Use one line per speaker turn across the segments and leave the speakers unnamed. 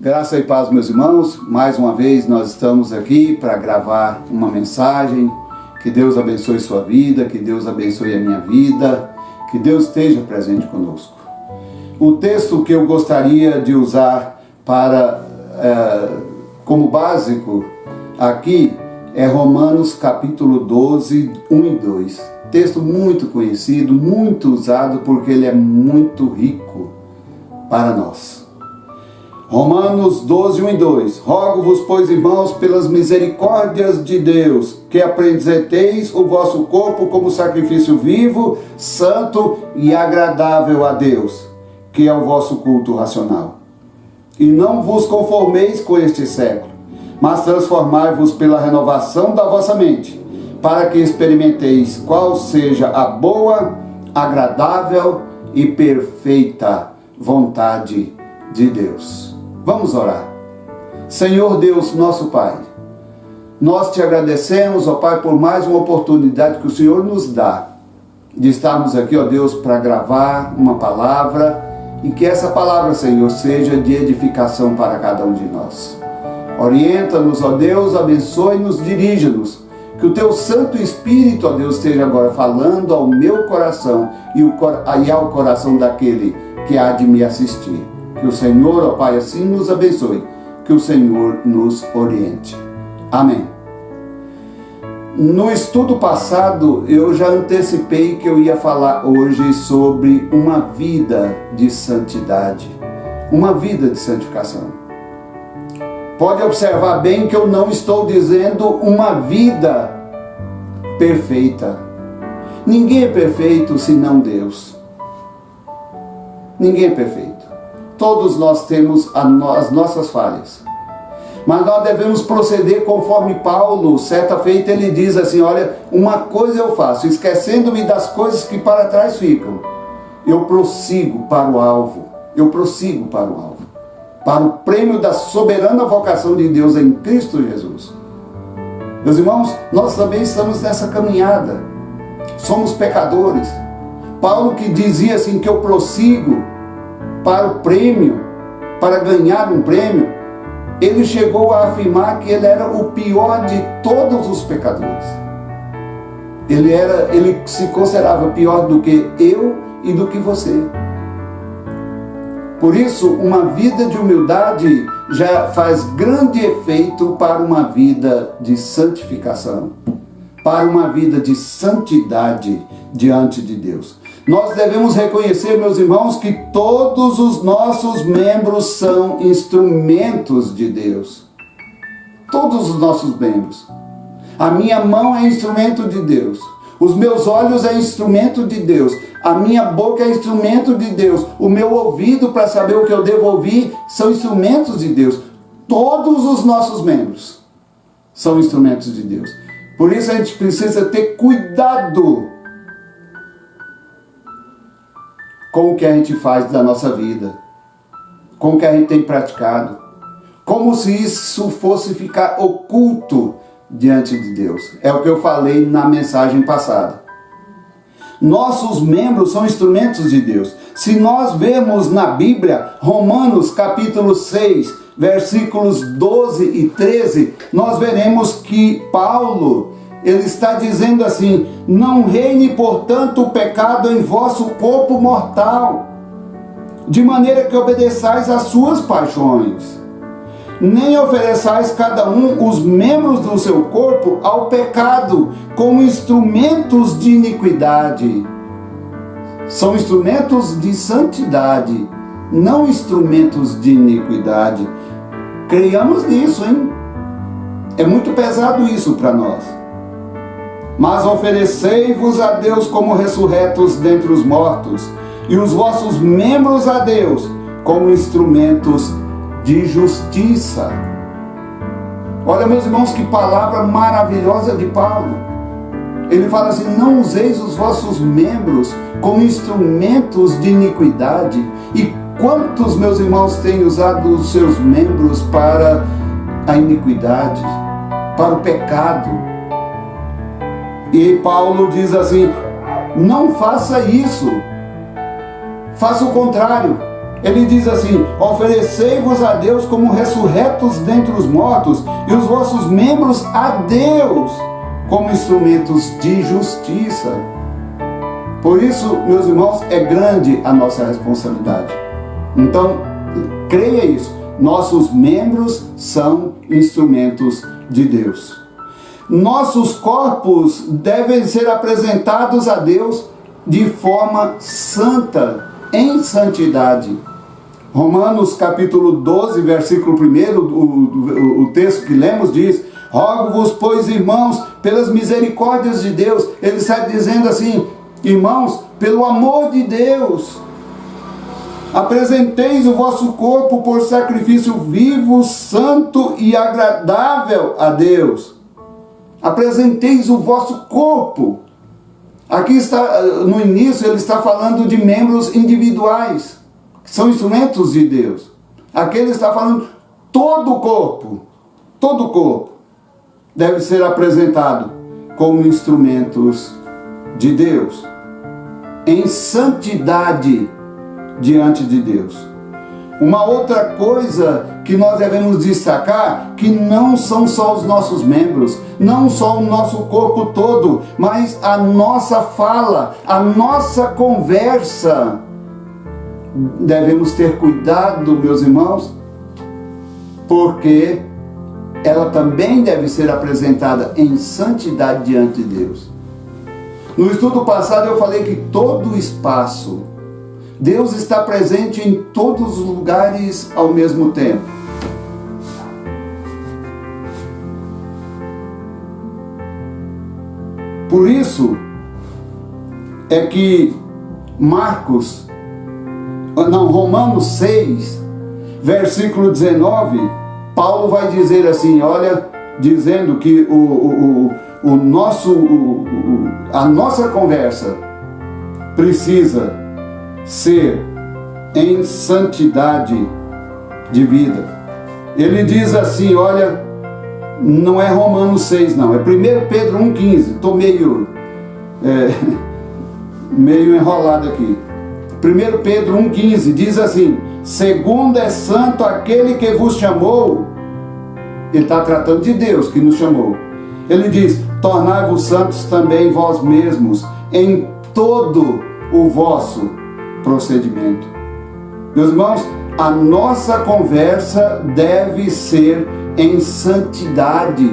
Graça e paz, meus irmãos. Mais uma vez nós estamos aqui para gravar uma mensagem. Que Deus abençoe sua vida, que Deus abençoe a minha vida, que Deus esteja presente conosco. O texto que eu gostaria de usar como básico aqui é Romanos capítulo 12, 1 e 2. Texto muito conhecido, muito usado, porque ele é muito rico para nós. Romanos 12, 1 e 2. Rogo-vos, pois, irmãos, pelas misericórdias de Deus, que apresenteis o vosso corpo como sacrifício vivo, santo e agradável a Deus, que é o vosso culto racional. E não vos conformeis com este século, mas transformai-vos pela renovação da vossa mente, para que experimenteis qual seja a boa, agradável e perfeita vontade de Deus. Vamos orar. Senhor Deus, nosso Pai, nós te agradecemos, ó Pai, por mais uma oportunidade que o Senhor nos dá de estarmos aqui, ó Deus, para gravar uma palavra e que essa palavra, Senhor, seja de edificação para cada um de nós. Orienta-nos, ó Deus, abençoe-nos, dirija-nos. Que o Teu Santo Espírito, ó Deus, esteja agora falando ao meu coração e ao coração daquele que há de me assistir. Que o Senhor, ó Pai, assim nos abençoe. Que o Senhor nos oriente. Amém. No estudo passado, eu já antecipei que eu ia falar hoje sobre uma vida de santidade. Uma vida de santificação. Pode observar bem que eu não estou dizendo uma vida perfeita. Ninguém é perfeito senão Deus. Ninguém é perfeito. Todos nós temos as nossas falhas. Mas nós devemos proceder conforme Paulo, certa feita, ele diz assim, olha, uma coisa eu faço, esquecendo-me das coisas que para trás ficam. Eu prossigo para o alvo. Eu prossigo para o alvo. Para o prêmio da soberana vocação de Deus em Cristo Jesus. Meus irmãos, nós também estamos nessa caminhada. Somos pecadores. Paulo que dizia assim que eu prossigo para o prêmio, para ganhar um prêmio, ele chegou a afirmar que ele era o pior de todos os pecadores. Ele se considerava pior do que eu e do que você. Por isso, uma vida de humildade já faz grande efeito para uma vida de santificação, para uma vida de santidade diante de Deus. Nós devemos reconhecer, meus irmãos, que todos os nossos membros são instrumentos de Deus. Todos os nossos membros. A minha mão é instrumento de Deus. Os meus olhos é instrumento de Deus. A minha boca é instrumento de Deus. O meu ouvido, para saber o que eu devo ouvir, são instrumentos de Deus. Todos os nossos membros são instrumentos de Deus. Por isso a gente precisa ter cuidado com o que a gente faz da nossa vida, com o que a gente tem praticado, como se isso fosse ficar oculto diante de Deus. É o que eu falei na mensagem passada. Nossos membros são instrumentos de Deus. Se nós vermos na Bíblia, Romanos capítulo 6, versículos 12 e 13, nós veremos que Paulo, ele está dizendo assim, não reine, portanto, o pecado em vosso corpo mortal, de maneira que obedeçais às suas paixões. Nem ofereçais cada um os membros do seu corpo ao pecado, como instrumentos de iniquidade. São instrumentos de santidade, não instrumentos de iniquidade. Creiamos nisso, hein? É muito pesado isso para nós. Mas oferecei-vos a Deus como ressurretos dentre os mortos, e os vossos membros a Deus como instrumentos de justiça. Olha, meus irmãos, que palavra maravilhosa de Paulo. Ele fala assim, não useis os vossos membros como instrumentos de iniquidade. E quantos, meus irmãos, têm usado os seus membros para a iniquidade, para o pecado? E Paulo diz assim, não faça isso. Faça o contrário. Ele diz assim: oferecei-vos a Deus como ressurretos dentre os mortos, e os vossos membros a Deus como instrumentos de justiça. Por isso, meus irmãos, é grande a nossa responsabilidade. Então, creia isso. Nossos membros são instrumentos de Deus. Nossos corpos devem ser apresentados a Deus de forma santa, em santidade. Romanos capítulo 12, versículo 1, o texto que lemos diz: rogo-vos, pois, irmãos, pelas misericórdias de Deus. Ele está dizendo assim: irmãos, pelo amor de Deus, apresenteis o vosso corpo por sacrifício vivo, santo e agradável a Deus. Apresenteis o vosso corpo. Aqui está, no início, ele está falando de membros individuais, que são instrumentos de Deus. Aqui ele está falando todo o corpo deve ser apresentado como instrumentos de Deus, em santidade diante de Deus. Uma outra coisa que nós devemos destacar, que não são só os nossos membros, não só o nosso corpo todo, mas a nossa fala, a nossa conversa. Devemos ter cuidado, meus irmãos, porque ela também deve ser apresentada em santidade diante de Deus. No estudo passado eu falei que todo o espaço, Deus está presente em todos os lugares ao mesmo tempo. Por isso é que Romanos 6, versículo 19, Paulo vai dizer assim, olha, dizendo que a nossa conversa precisa ser em santidade de vida. Ele diz assim, olha, não é Romanos 6 não, é 1 Pedro 1,15, estou meio enrolado aqui. 1 Pedro 1,15 diz assim: segundo é santo aquele que vos chamou. Ele está tratando de Deus que nos chamou. Ele diz: tornai-vos santos também vós mesmos em todo o vosso procedimento. Meus irmãos, a nossa conversa deve ser em santidade.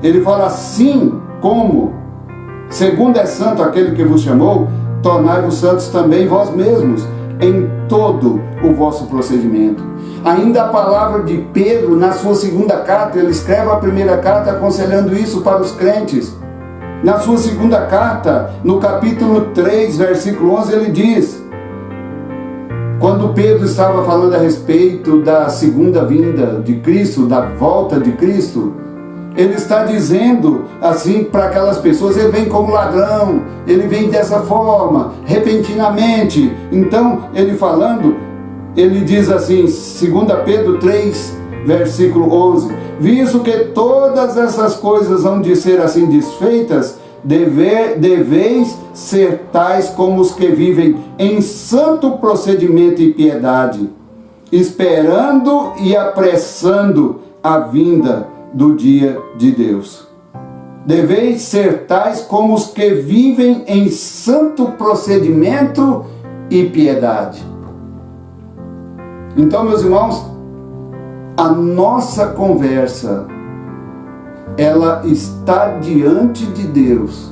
Ele fala assim como: segundo é santo aquele que vos chamou, tornai-vos santos também vós mesmos em todo o vosso procedimento. Ainda a palavra de Pedro, na sua segunda carta, ele escreve a primeira carta aconselhando isso para os crentes. Na sua segunda carta, no capítulo 3, versículo 11, ele diz, quando Pedro estava falando a respeito da segunda vinda de Cristo, da volta de Cristo, ele está dizendo assim para aquelas pessoas: ele vem como ladrão, ele vem dessa forma, repentinamente. Então, ele diz assim, 2 Pedro 3, versículo 11: visto que todas essas coisas hão de ser assim desfeitas, deveis ser tais como os que vivem em santo procedimento e piedade, esperando e apressando a vinda do dia de Deus. Deveis ser tais como os que vivem em santo procedimento e piedade. Então, meus irmãos, a nossa conversa, ela está diante de Deus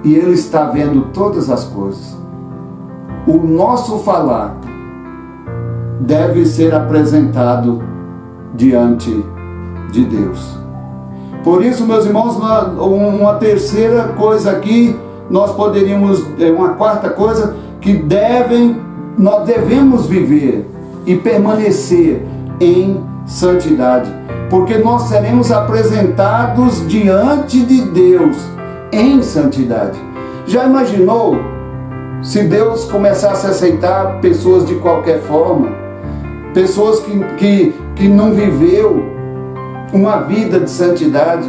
e Ele está vendo todas as coisas. O nosso falar deve ser apresentado diante de Deus. Por isso, meus irmãos, uma terceira coisa aqui, uma quarta coisa que nós devemos viver e permanecer em santidade, porque nós seremos apresentados diante de Deus em santidade. Já imaginou se Deus começasse a aceitar pessoas de qualquer forma, pessoas que não viveu uma vida de santidade?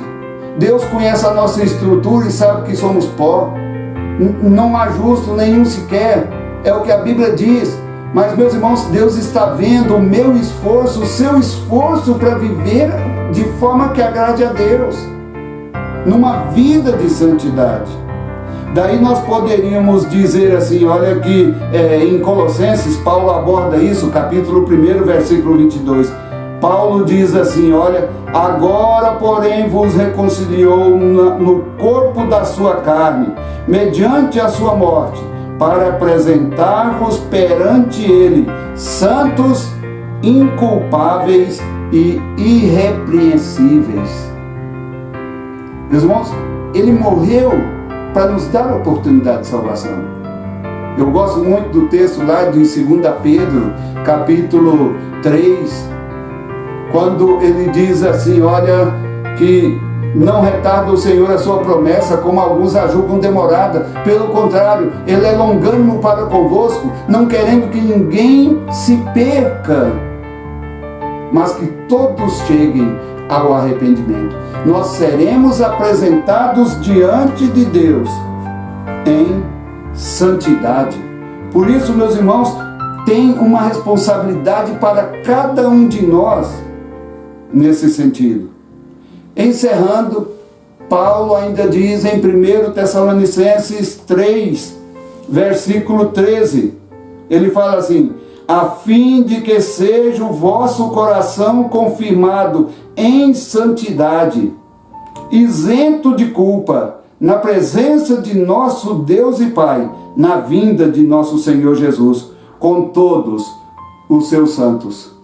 Deus conhece a nossa estrutura e sabe que somos pó, não há justo nenhum sequer, é o que a Bíblia diz. Mas, meus irmãos, Deus está vendo o meu esforço, o seu esforço para viver de forma que agrade a Deus, numa vida de santidade. Daí nós poderíamos dizer assim, olha que em Colossenses, Paulo aborda isso, capítulo 1, versículo 22. Paulo diz assim, olha, agora porém vos reconciliou no corpo da sua carne, mediante a sua morte, para apresentar-vos perante ele, santos, inculpáveis e irrepreensíveis. Meus irmãos, ele morreu para nos dar a oportunidade de salvação. Eu gosto muito do texto lá de 2 Pedro, capítulo 3, quando ele diz assim, olha, que não retarda o Senhor a sua promessa, como alguns a julgam demorada. Pelo contrário, Ele é longânimo para convosco, não querendo que ninguém se perca, mas que todos cheguem ao arrependimento. Nós seremos apresentados diante de Deus em santidade. Por isso, meus irmãos, tem uma responsabilidade para cada um de nós nesse sentido. Encerrando, Paulo ainda diz em 1 Tessalonicenses 3, versículo 13, ele fala assim, a fim de que seja o vosso coração confirmado em santidade, isento de culpa, na presença de nosso Deus e Pai, na vinda de nosso Senhor Jesus, com todos os seus santos.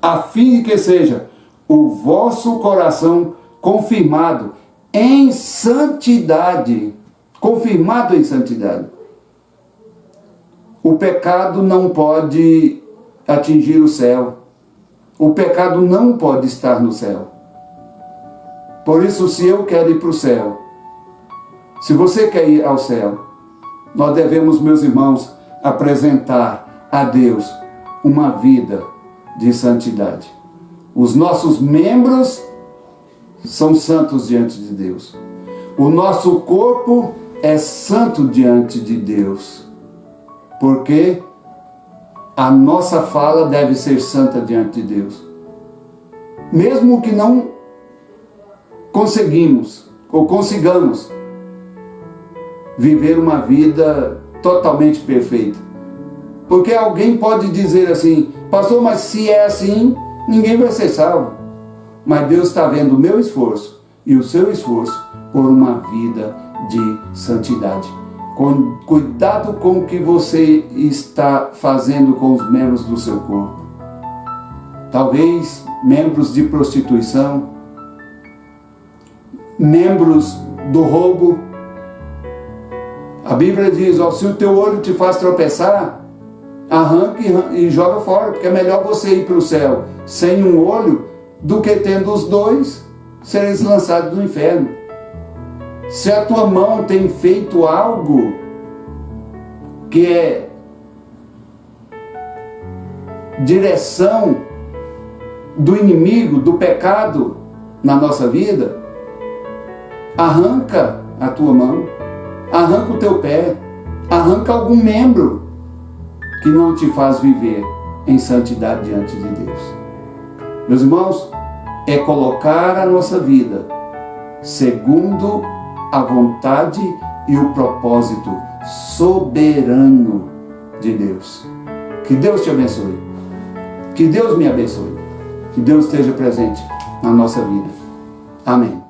A fim de que seja o vosso coração confirmado em santidade. Confirmado em santidade. O pecado não pode atingir o céu. O pecado não pode estar no céu. Por isso, se eu quero ir para o céu, se você quer ir ao céu, nós devemos, meus irmãos, apresentar a Deus uma vida de santidade. Os nossos membros são santos diante de Deus. O nosso corpo é santo diante de Deus. Porque a nossa fala deve ser santa diante de Deus. Mesmo que não consigamos viver uma vida totalmente perfeita. Porque alguém pode dizer assim, pastor, mas se é assim, ninguém vai ser salvo. Mas Deus está vendo o meu esforço e o seu esforço por uma vida de santidade. Cuidado com o que você está fazendo com os membros do seu corpo. Talvez membros de prostituição, membros do roubo. A Bíblia diz, ó, se o teu olho te faz tropeçar, arranque e joga fora, porque é melhor você ir para o céu sem um olho do que tendo os dois, seres lançados no inferno. Se a tua mão tem feito algo que é direção do inimigo, do pecado na nossa vida, arranca a tua mão, arranca o teu pé, arranca algum membro que não te faz viver em santidade diante de Deus. Meus irmãos, é colocar a nossa vida segundo a vontade e o propósito soberano de Deus. Que Deus te abençoe. Que Deus me abençoe. Que Deus esteja presente na nossa vida. Amém.